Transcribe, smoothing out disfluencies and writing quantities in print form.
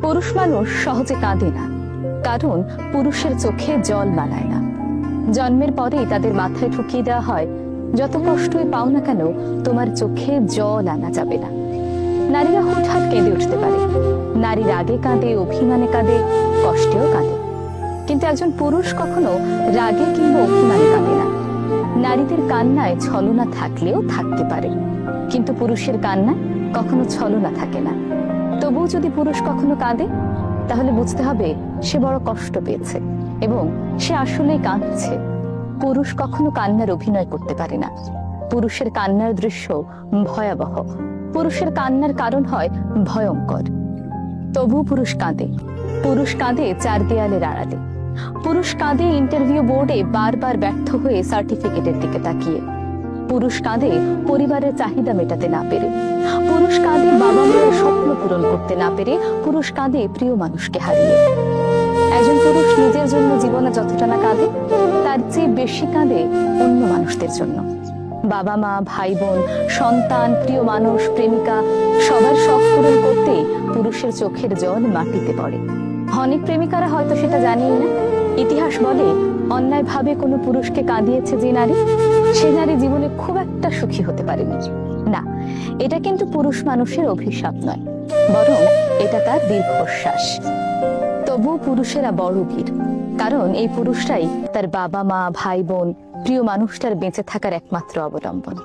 পুরুষ মানুষ সহজে কাঁদে না, কারণ পুরুষের চোখে জল মানায় না। জন্মের পরেই তাদের মাথায় ঢুকিয়ে দেওয়া হয়, যত কষ্টই পাও না কেন তোমার চোখে জল আনা যাবে না। নারীরা হুটহাট কেঁদে উঠতে পারে, নারী রাগে কাঁদে, অভিমানে কাঁদে, কষ্টেও কাঁদে, কিন্তু একজন পুরুষ কখনো রাগে কিংবা অভিমানে কাঁদে না। নারীদের কান্নায় ছলনা থাকলেও থাকতে পারে, কিন্তু পুরুষের কান্নায় কখনো ছলনা থাকে না। তবুও যদি পুরুষ কখনো কাঁদে, তাহলে বুঝতে হবে সে বড় কষ্ট পেয়েছে এবং সে আসলেই কাঁদছে। পুরুষ কখনো কান্নার অভিনয় করতে পারে না। পুরুষের কান্নার দৃশ্য ভয়াবহ, পুরুষের কান্নার কারণ হয় ভয়ঙ্কর। তবু পুরুষ কাঁদে। পুরুষ কাঁদে চার দেয়ালের আড়ালে। পুরুষ কাঁদে ইন্টারভিউ বোর্ডে বারবার ব্যর্থ হয়ে সার্টিফিকেটের দিকে তাকিয়ে। পুরুষ কাঁদে পরিবারের চাহিদা মেটাতে না পেরে। পুরুষ কাঁদে বাবা মায়ের স্বপ্ন পূরণ করতে না পেরে। পুরুষ কাঁদে প্রিয় মানুষকে হারিয়ে। একজন পুরুষ নিজের জন্য জীবনে যতটা না কাঁদে, তার চেয়ে বেশি কাঁদে অন্য মানুষদের জন্য। বাবা মা, ভাই বোন, সন্তান, প্রিয় মানুষ, প্রেমিকা, সবার শখ পূরণ করতেই পুরুষের চোখের জল মাটিতে পড়ে। অনেক প্রেমিকারা হয়তো সেটা জানেই না। ইতিহাস বলে, অন্যায়ভাবে কোনো পুরুষকে কাঁদিয়েছে যে নারী, সে নারী জীবনে খুব একটা সুখী হতে পারেনি। না, এটা কিন্তু পুরুষ মানুষের অভিশাপ নয়, বরং এটা তার দীর্ঘশ্বাস। তবু পুরুষেরা বড় বীর, কারণ এই পুরুষরাই তার বাবা মা, ভাই বোন, প্রিয় মানুষটার বেঁচে থাকার একমাত্র অবলম্বন।